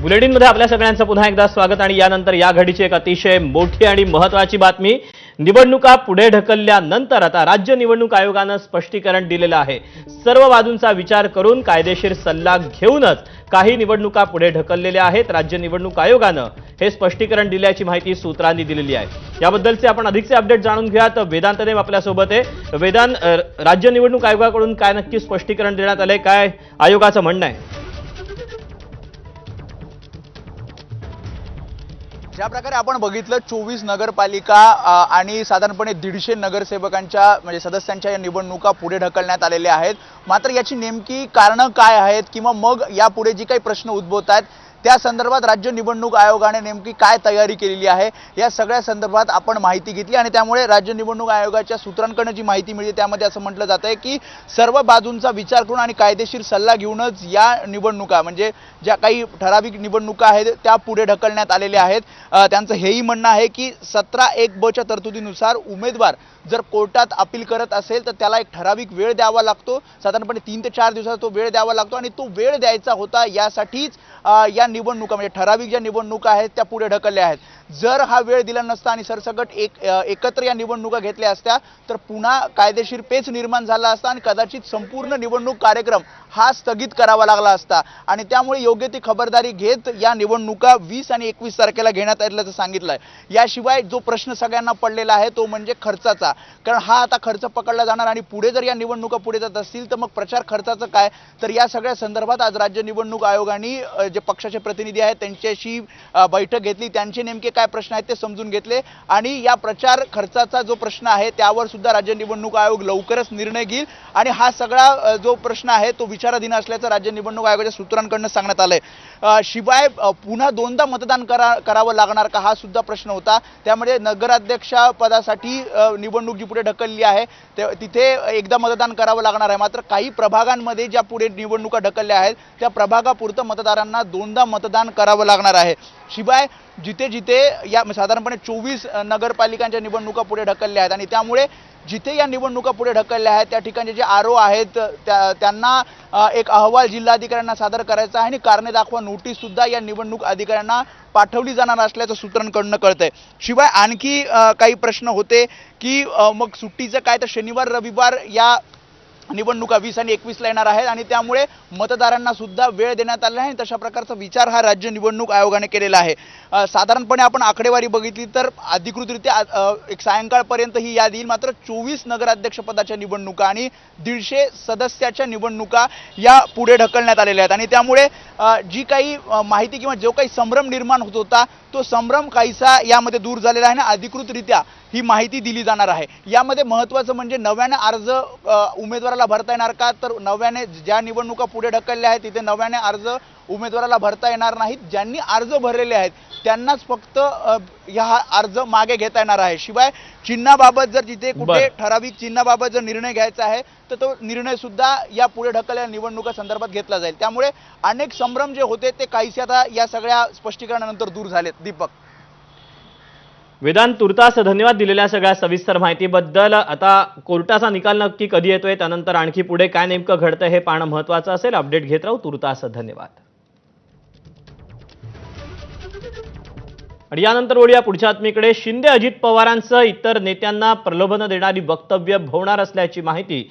बुलेटिनमध्ये आपल्या सगळ्यांचं पुन्हा एकदा स्वागत आणि यानंतर या घडीची एक अतिशय मोठी आणि महत्त्वाची बातमी। निवडणुका पुढे ढकलल्यानंतर आता राज्य निवडणूक आयोगाने स्पष्टीकरण दिलेलं आहे। सर्व बाजूंचा विचार करून कायदेशीर सल्ला घेऊनच काही निवडणुका पुढे ढकललेल्या आहेत। राज्य निवडणूक आयोगाने हे स्पष्टीकरण दिल्याची माहिती सूत्रांनी दिलेली आहे। याबद्दलचे आपण अधिकचे अपडेट जाणून घेऊयात। वेदांत देव आपल्या सोबत आहे। वेदांत, राज्य निवडणूक आयोगाकडून काय नक्की स्पष्टीकरण देण्यात आले, काय आयोगाचं म्हणणं आहे? ज्या प्रकारे आपण बघितलं 24 नगरपालिका आणि साधारणपणे 150 नगरसेवकांच्या म्हणजे सदस्यांच्या या निवडणुका पुढे ढकलण्यात आलेल्या आहेत। मात्र याची नेमकी कारणं काय आहेत किंवा मग यापुढे जी काही प्रश्न उद्भवत आहेत त्या संदर्भात राज्य निवडणूक आयोगाने नेमकी काय तयारी केलेली आहे या सगळ्या संदर्भात आपण माहिती घेतली आणि त्यामुळे राज्य निवडणूक आयोगाच्या सूत्रांकडून जी माहिती मिळते त्यामध्ये असं म्हटलं जात आहे की सर्व बाजूंचा विचार करून आणि कायदेशीर सल्ला घेऊनच या निवडणुका म्हणजे ज्या काही ठराविक निवडणुका आहेत त्या पुढे ढकलण्यात आलेल्या आहेत। त्यांचं हेही म्हणणं आहे की 17(1) ब च्या तरतुदीनुसार उमेदवार जर कोर्टात अपील करत असेल तर त्याला एक ठराविक वेळ द्यावा लागतो। साधारणपणे 3 ते 4 दिवसाचा तो वेळ द्यावा लागतो आणि तो वेळ द्यायचा होता यासाठीच या निवडणुका म्हणजे ठराविक ज्या निवडणुका आहेत त्या पुढे ढकलल्या आहेत। जर हा वेळ दिला नसता आणि सरसकट एकत्र या निवडणुका घेतल्या असत्या तर पुन्हा कायदेशीर पेच निर्माण झाला असता आणि कदाचित संपूर्ण निवडणूक कार्यक्रम हा स्थगित करावा लागला असता आणि त्यामुळे योग्य ती खबरदारी घेत या निवडणुका 20 आणि 21 तारखेला घेण्यात आल्याचं सांगितलंय। याशिवाय जो प्रश्न सगळ्यांना पडलेला आहे तो म्हणजे खर्चाचा, कारण हा आता खर्च पकडला जाणार आणि पुढे जर या निवडणुका पुढे जात असतील तर मग प्रचार खर्चाचं काय, तर या सगळ्या संदर्भात आज राज्य निवडणूक आयोगाने जे पक्षाचे प्रतिनिधी आहेत त्यांच्याशी बैठक घेतली। त्यांचे नेमके काय प्रश्न आहेत ते समजून घेतले आणि या प्रचार खर्चाचा जो प्रश्न आहे त्यावर सुद्धा राज्य निवडणूक आयोग लवकरच निर्णय घेईल आणि हा सगळा जो प्रश्न आहे तो विचाराधीन असल्याचं राज्य निवडणूक आयोगाच्या सूत्रांकडून सांगण्यात आलंय। शिवाय पुन्हा दोनदा मतदान करावं लागणार का हा सुद्धा प्रश्न होता। त्यामध्ये नगराध्यक्ष पदासाठी निवडणूक जी पुढे ढकलली आहे तिथे एकदा मतदान करावं लागणार आहे, मात्र काही प्रभागांमध्ये ज्या पुढे निवडणुका ढकलल्या आहेत त्या प्रभागापुरतं मतदारांना दोनदा मतदान करावं लागणार आहे। शिवाय जिथे जिथे या साधारणपणे 24 नगरपालिकांच्या निवडणुका पुढे ढकलल्या आहेत आणि त्यामुळे जिथे या निवडणुका पुढे ढकलल्या आहेत त्या ठिकाणी जे आरओ आहेत त्यांना एक अहवाल जिल्हाधिकाऱ्यांना सादर करायचा आहे आणि कारणे दाखवा नोटीस सुद्धा या निवडणूक अधिकाऱ्यांना पाठवली जाणार असल्याचं सूत्रांकडून कळतंय। शिवाय आणखी काही प्रश्न होते की मग सुट्टीचं काय, तर शनिवार रविवार या निवडणुका 20 आणि 21 ला येणार आहेत आणि त्यामुळे मतदारांना सुद्धा वेळ देण्यात आला आहे। तशा प्रकारचा विचार हा राज्य निवडणूक आयोगाने केलेला आहे। साधारणपणे आपण आकडेवारी बघितली तर अधिकृतरित्या एक सायंकाळपर्यंत ही यादी येईल, मात्र 24 नगराध्यक्ष पदाच्या निवडणुका आणि 150 सदस्याच्या निवडणुका या पुढे ढकलण्यात आलेल्या आहेत आणि त्यामुळे जी काही माहिती किंवा जो काही संभ्रम निर्माण होत होता तो संभ्रम काहीसा यामध्ये दूर झालेला आहे आणि अधिकृतरित्या ही माहिती दिली जाणार आहे। यामध्ये महत्त्वाचं म्हणजे नव्याने अर्ज उमेदवाराला भरता येणार का, तर नव्याने ज्या निवडणुका पुढे ढकलल्या आहेत तिथे नव्याने अर्ज उमेदवाराला भरता येणार नाहीत। ज्यांनी अर्ज भरलेले आहेत त्यांनाच फक्त हा अर्ज मागे घेता येणार आहे। शिवाय चिन्हाबाबत जर जिथे कुठे ठराविक चिन्हाबाबत जर निर्णय घ्यायचा आहे तर तो निर्णय सुद्धा या पुढे ढकललेल्या निवडणुका संदर्भात घेतला जाईल। त्यामुळे अनेक संभ्रम जे होते ते काहीसे आता या सगळ्या स्पष्टीकरणानंतर दूर झालेत। दीपक, वेदांत, तुर्तास धन्यवाद दिलेल्या सगळ्या सविस्तर माहितीबद्दल। आता कोर्टाचा निकाल नक्की कधी येतोय, त्यानंतर आणखी पुढे काय नेमकं घडतं हे पाहणं महत्त्वाचं असेल। अपडेट घेत राहू। तुर्तास धन्यवाद। आणि यानंतर वळूया पुढच्या बातमीकडे। शिंदे अजित पवारांसह इतर नेत्यांना प्रलोभन देणारी वक्तव्य होणार असल्याची माहिती